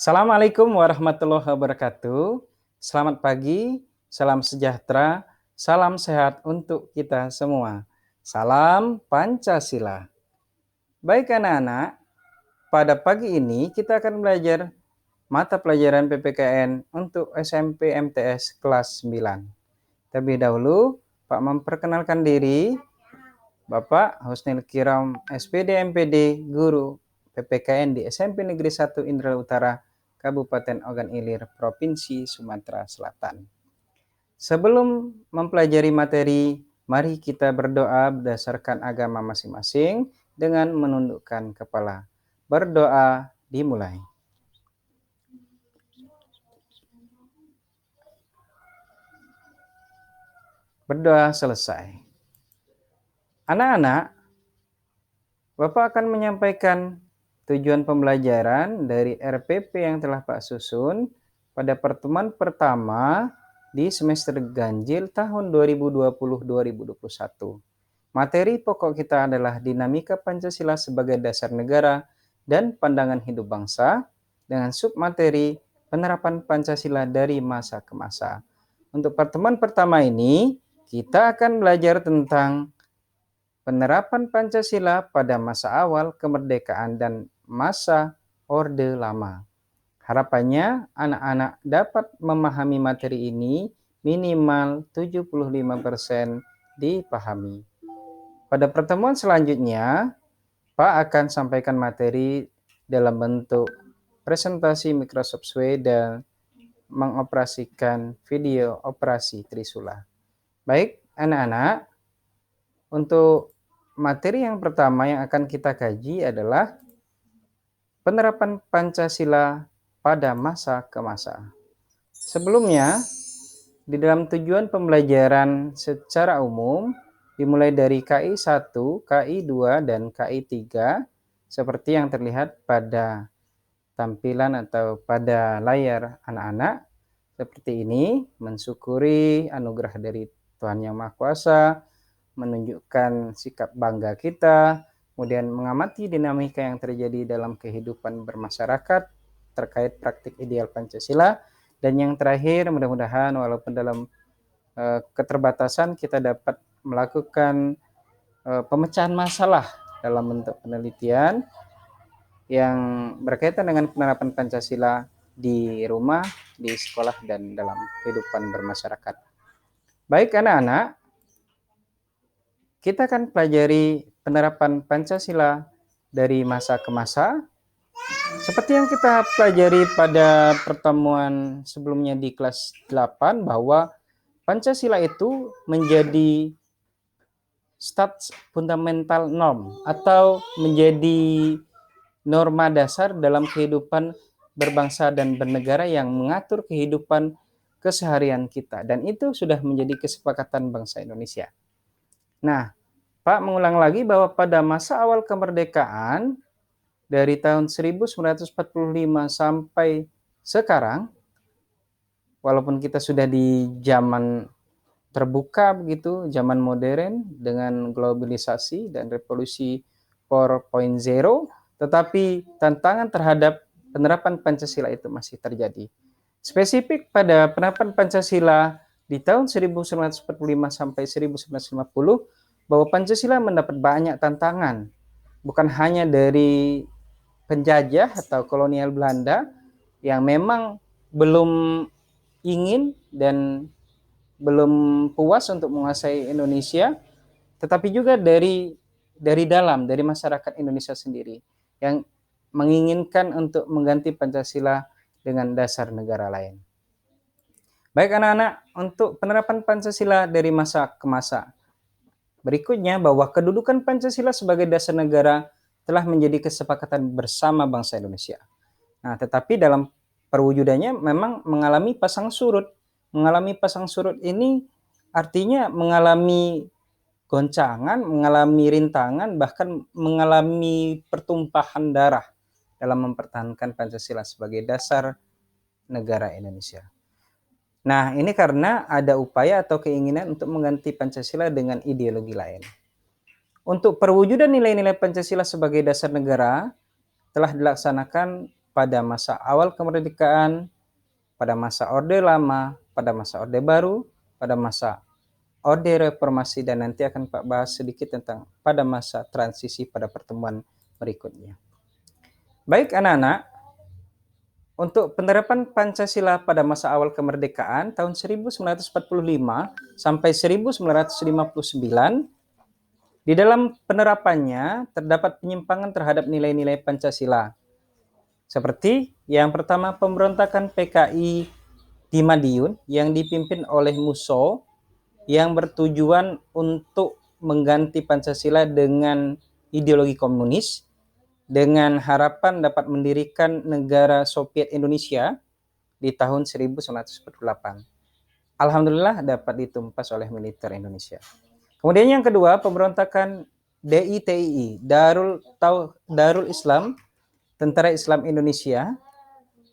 Assalamualaikum warahmatullahi wabarakatuh. Selamat pagi, salam sejahtera, salam sehat untuk kita semua. Salam Pancasila. Baik anak-anak, pada pagi ini kita akan belajar mata pelajaran PPKN untuk SMP MTS kelas 9. Terlebih dahulu, Pak memperkenalkan diri. Bapak Husnil Kiram SPD MPD Guru PPKN di SMP Negeri 1 Indra Utara, Kabupaten Ogan Ilir, Provinsi Sumatera Selatan. Sebelum mempelajari materi, mari kita berdoa berdasarkan agama masing-masing dengan menundukkan kepala. Berdoa dimulai. Berdoa selesai. Anak-anak, Bapak akan menyampaikan tujuan pembelajaran dari RPP yang telah Pak susun pada pertemuan pertama di semester ganjil tahun 2020-2021. Materi pokok kita adalah dinamika Pancasila sebagai dasar negara dan pandangan hidup bangsa dengan submateri penerapan Pancasila dari masa ke masa. Untuk pertemuan pertama ini, kita akan belajar tentang penerapan Pancasila pada masa awal kemerdekaan dan masa Orde Lama. Harapannya anak-anak dapat memahami materi ini minimal 75% dipahami. Pada pertemuan selanjutnya, Pak akan sampaikan materi dalam bentuk presentasi Microsoft Word dan mengoperasikan video operasi Trisula. Baik, anak-anak, untuk materi yang pertama yang akan kita kaji adalah penerapan Pancasila pada masa ke masa. Sebelumnya, di dalam tujuan pembelajaran secara umum, dimulai dari KI 1, KI 2, dan KI 3, seperti yang terlihat pada tampilan atau pada layar anak-anak, seperti ini, mensyukuri anugerah dari Tuhan Yang Maha Kuasa, menunjukkan sikap bangga kita, kemudian mengamati dinamika yang terjadi dalam kehidupan bermasyarakat terkait praktik ideal Pancasila, dan yang terakhir mudah-mudahan walaupun dalam keterbatasan kita dapat melakukan pemecahan masalah dalam bentuk penelitian yang berkaitan dengan penerapan Pancasila di rumah, di sekolah, dan dalam kehidupan bermasyarakat. Baik anak-anak, kita akan pelajari penerapan Pancasila dari masa ke masa. Seperti yang kita pelajari pada pertemuan sebelumnya di kelas 8, bahwa Pancasila itu menjadi stats fundamental norm atau menjadi norma dasar dalam kehidupan berbangsa dan bernegara yang mengatur kehidupan keseharian kita. Dan itu sudah menjadi kesepakatan bangsa Indonesia. Nah, Pak mengulang lagi bahwa pada masa awal kemerdekaan dari tahun 1945 sampai sekarang, walaupun kita sudah di zaman terbuka begitu, zaman modern dengan globalisasi dan revolusi 4.0, tetapi tantangan terhadap penerapan Pancasila itu masih terjadi. Spesifik pada penerapan Pancasila di tahun 1945 sampai 1950, bahwa Pancasila mendapat banyak tantangan, bukan hanya dari penjajah atau kolonial Belanda yang memang belum ingin dan belum puas untuk menguasai Indonesia, tetapi juga dari dalam, dari masyarakat Indonesia sendiri yang menginginkan untuk mengganti Pancasila dengan dasar negara lain. Baik anak-anak, untuk penerapan Pancasila dari masa ke masa. Berikutnya, bahwa kedudukan Pancasila sebagai dasar negara telah menjadi kesepakatan bersama bangsa Indonesia. Nah, tetapi dalam perwujudannya memang mengalami pasang surut. Mengalami pasang surut ini artinya mengalami goncangan, mengalami rintangan, bahkan mengalami pertumpahan darah dalam mempertahankan Pancasila sebagai dasar negara Indonesia. Nah, ini karena ada upaya atau keinginan untuk mengganti Pancasila dengan ideologi lain. Untuk perwujudan nilai-nilai Pancasila sebagai dasar negara telah dilaksanakan pada masa awal kemerdekaan, pada masa Orde Lama, pada masa Orde Baru, pada masa Orde Reformasi, dan nanti akan Pak bahas sedikit tentang pada masa transisi pada pertemuan berikutnya. Baik anak-anak, untuk penerapan Pancasila pada masa awal kemerdekaan tahun 1945 sampai 1959, di dalam penerapannya terdapat penyimpangan terhadap nilai-nilai Pancasila. Seperti yang pertama, pemberontakan PKI di Madiun yang dipimpin oleh Musso yang bertujuan untuk mengganti Pancasila dengan ideologi komunis dengan harapan dapat mendirikan negara Soviet Indonesia di tahun 1948. Alhamdulillah dapat ditumpas oleh militer Indonesia. Kemudian yang kedua, pemberontakan DITII, Darul Islam, Tentara Islam Indonesia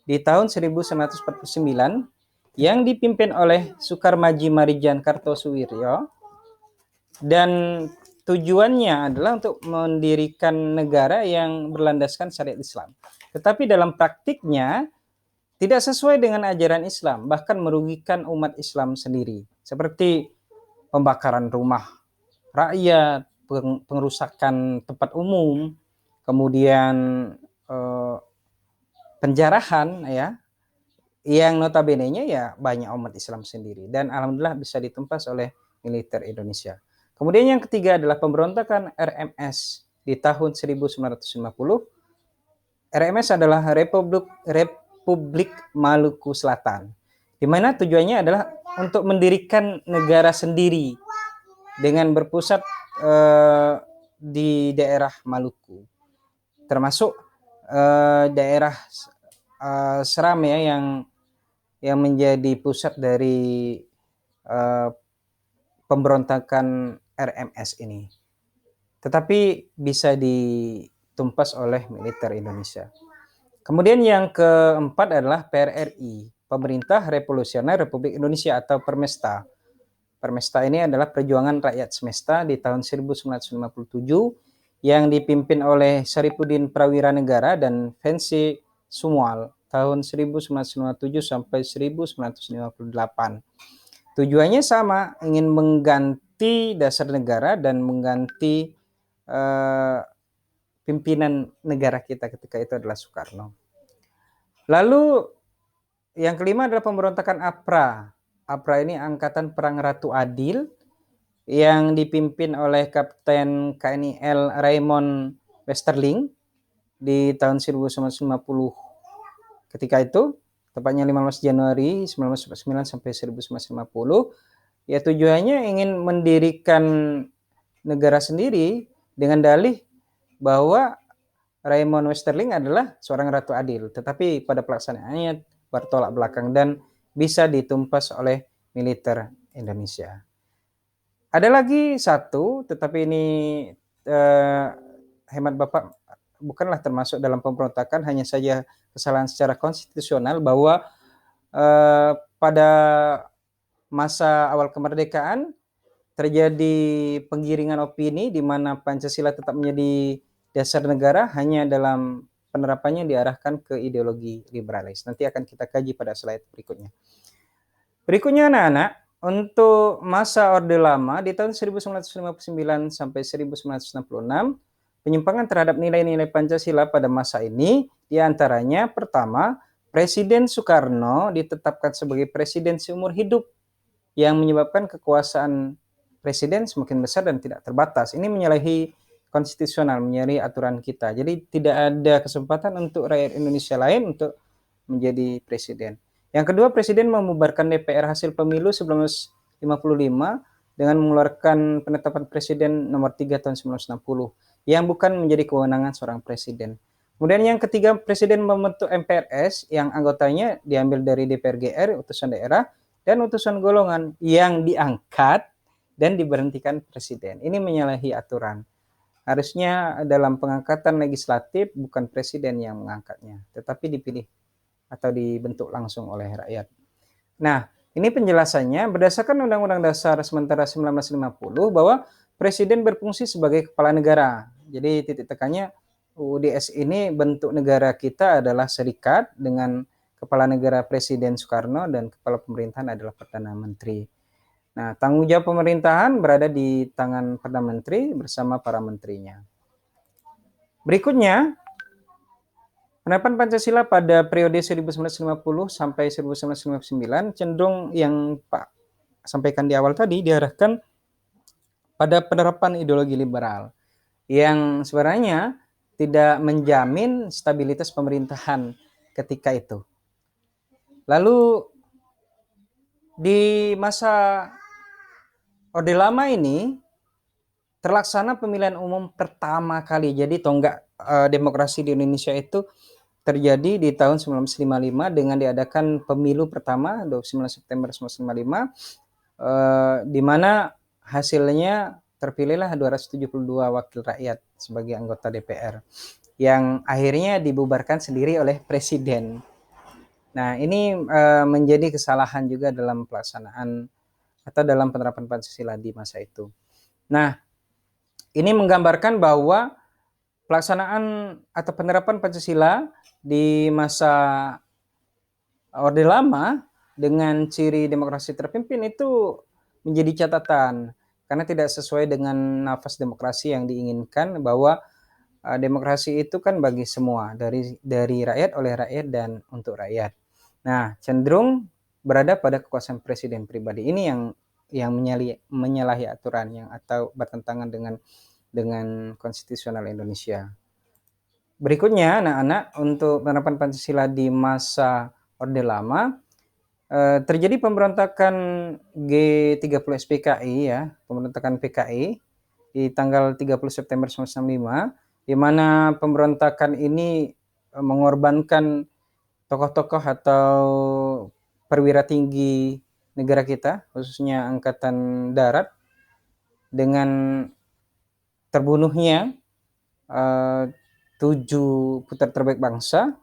di tahun 1949 yang dipimpin oleh Sukarmaji Marijan Kartosuwiryo, dan tujuannya adalah untuk mendirikan negara yang berlandaskan syariat Islam. Tetapi dalam praktiknya tidak sesuai dengan ajaran Islam, bahkan merugikan umat Islam sendiri. Seperti pembakaran rumah rakyat, pengerusakan tempat umum, kemudian penjarahan ya, yang notabene-nya ya banyak umat Islam sendiri, dan alhamdulillah bisa ditumpas oleh militer Indonesia. Kemudian yang ketiga adalah pemberontakan RMS di tahun 1950. RMS adalah Republik Maluku Selatan, di mana tujuannya adalah untuk mendirikan negara sendiri dengan berpusat di daerah Maluku, termasuk daerah Seram ya, yang menjadi pusat dari pemberontakan RMS ini, tetapi bisa ditumpas oleh militer Indonesia. Kemudian yang keempat adalah PRRI, Pemerintah Revolusioner Republik Indonesia atau Permesta. Permesta ini adalah perjuangan rakyat semesta di tahun 1957 yang dipimpin oleh Saripudin Prawiranegara dan Venci Sumual tahun 1957 sampai 1958. Tujuannya sama, ingin mengganti dasar negara dan mengganti pimpinan negara kita ketika itu adalah Soekarno. Lalu yang kelima adalah pemberontakan APRA. APRA ini Angkatan Perang Ratu Adil yang dipimpin oleh Kapten KNIL Raymond Westerling di tahun 1950. Ketika itu tepatnya 15 Januari 1949 sampai 1950, ya tujuannya ingin mendirikan negara sendiri dengan dalih bahwa Raymond Westerling adalah seorang ratu adil, tetapi pada pelaksanaannya bertolak belakang dan bisa ditumpas oleh militer Indonesia. Ada lagi satu, tetapi ini hemat Bapak bukanlah termasuk dalam pemberontakan, hanya saja kesalahan secara konstitusional bahwa pada masa awal kemerdekaan terjadi penggiringan opini di mana Pancasila tetap menjadi dasar negara hanya dalam penerapannya diarahkan ke ideologi liberalis. Nanti akan kita kaji pada slide berikutnya. Berikutnya anak-anak, untuk masa Orde Lama di tahun 1959 sampai 1966, penyimpangan terhadap nilai-nilai Pancasila pada masa ini diantaranya pertama, Presiden Soekarno ditetapkan sebagai presiden seumur hidup yang menyebabkan kekuasaan presiden semakin besar dan tidak terbatas. Ini menyalahi konstitusional, menyalahi aturan kita. Jadi tidak ada kesempatan untuk rakyat Indonesia lain untuk menjadi presiden. Yang kedua, presiden membubarkan DPR hasil pemilu 1955 dengan mengeluarkan penetapan presiden nomor 3 tahun 1960 yang bukan menjadi kewenangan seorang presiden. Kemudian yang ketiga, presiden membentuk MPRS yang anggotanya diambil dari DPR GR, utusan daerah, dan utusan golongan yang diangkat dan diberhentikan presiden. Ini menyalahi aturan. Harusnya dalam pengangkatan legislatif bukan presiden yang mengangkatnya, tetapi dipilih atau dibentuk langsung oleh rakyat. Nah, ini penjelasannya berdasarkan Undang-Undang Dasar sementara 1950 bahwa presiden berfungsi sebagai kepala negara. Jadi titik tekannya UUDS ini bentuk negara kita adalah serikat dengan kepala negara Presiden Soekarno dan kepala pemerintahan adalah Perdana Menteri. Nah, tanggung jawab pemerintahan berada di tangan Perdana Menteri bersama para menterinya. Berikutnya, penerapan Pancasila pada periode 1950 sampai 1959 cenderung yang Pak sampaikan di awal tadi diarahkan pada penerapan ideologi liberal yang sebenarnya tidak menjamin stabilitas pemerintahan ketika itu. Lalu di masa Orde Lama ini terlaksana pemilihan umum pertama kali. Jadi tonggak demokrasi di Indonesia itu terjadi di tahun 1955 dengan diadakan pemilu pertama 29 September 1955 di mana hasilnya terpilihlah 272 wakil rakyat sebagai anggota DPR yang akhirnya dibubarkan sendiri oleh presiden. Nah, ini menjadi kesalahan juga dalam pelaksanaan atau dalam penerapan Pancasila di masa itu. Nah, ini menggambarkan bahwa pelaksanaan atau penerapan Pancasila di masa Orde Lama dengan ciri demokrasi terpimpin itu menjadi catatan karena tidak sesuai dengan nafas demokrasi yang diinginkan bahwa demokrasi itu kan bagi semua dari rakyat oleh rakyat dan untuk rakyat. Nah, cenderung berada pada kekuasaan presiden pribadi ini yang menyalahi aturan yang atau bertentangan dengan konstitusional Indonesia. Berikutnya, anak-anak, untuk penerapan Pancasila di masa Orde Lama terjadi pemberontakan G30 SPKI ya, pemberontakan PKI di tanggal 30 September 1965, di mana pemberontakan ini mengorbankan tokoh-tokoh atau perwira tinggi negara kita, khususnya Angkatan Darat, dengan terbunuhnya 7 putra terbaik bangsa,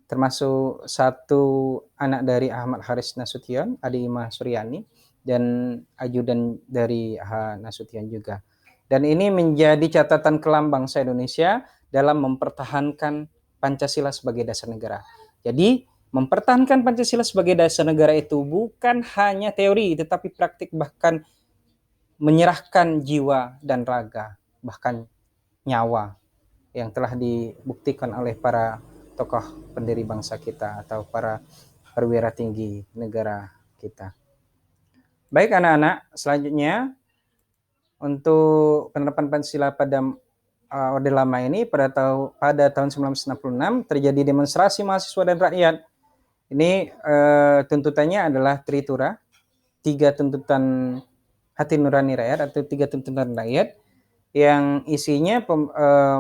termasuk satu anak dari Ahmad Haris Nasution, Adi Imah Suryani, dan ajudan dari H. Nasution juga. Dan ini menjadi catatan kelam bangsa Indonesia dalam mempertahankan Pancasila sebagai dasar negara. Jadi, mempertahankan Pancasila sebagai dasar negara itu bukan hanya teori, tetapi praktik, bahkan menyerahkan jiwa dan raga, bahkan nyawa yang telah dibuktikan oleh para tokoh pendiri bangsa kita atau para perwira tinggi negara kita. Baik anak-anak, selanjutnya untuk penerapan Pancasila pada Orde Lama ini pada tahun 1966 terjadi demonstrasi mahasiswa dan rakyat. Ini tuntutannya adalah Tritura, 3 tuntutan hati nurani rakyat atau 3 tuntutan rakyat yang isinya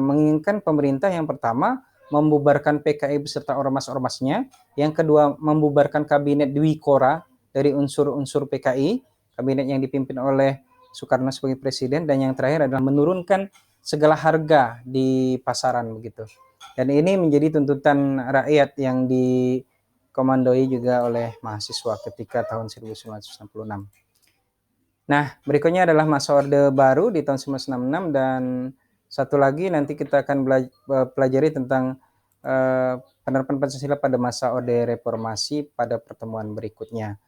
menginginkan pemerintah yang pertama membubarkan PKI beserta ormas-ormasnya, yang kedua membubarkan kabinet Dwi Kora dari unsur-unsur PKI, kabinet yang dipimpin oleh Soekarno sebagai presiden, dan yang terakhir adalah menurunkan segala harga di pasaran begitu. Dan ini menjadi tuntutan rakyat yang dikomandoi juga oleh mahasiswa ketika tahun 1966. Nah, berikutnya adalah masa Orde Baru di tahun 1966 dan satu lagi nanti kita akan pelajari tentang penerapan Pancasila pada masa Orde Reformasi pada pertemuan berikutnya.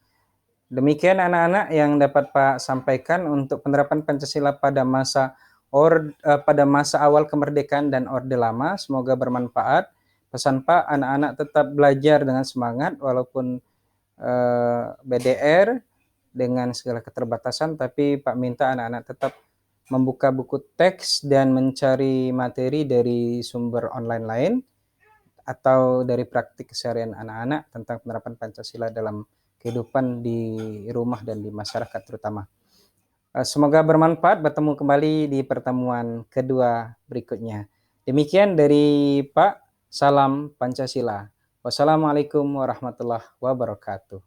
Demikian anak-anak yang dapat Pak sampaikan untuk penerapan Pancasila pada masa awal kemerdekaan dan Orde Lama. Semoga bermanfaat. Pesan Pak, anak-anak tetap belajar dengan semangat walaupun BDR dengan segala keterbatasan, tapi Pak minta anak-anak tetap membuka buku teks dan mencari materi dari sumber online lain atau dari praktik keseharian anak-anak tentang penerapan Pancasila dalam kehidupan di rumah dan di masyarakat terutama. Semoga bermanfaat, bertemu kembali di pertemuan kedua berikutnya. Demikian dari Pak, salam Pancasila. Wassalamualaikum warahmatullahi wabarakatuh.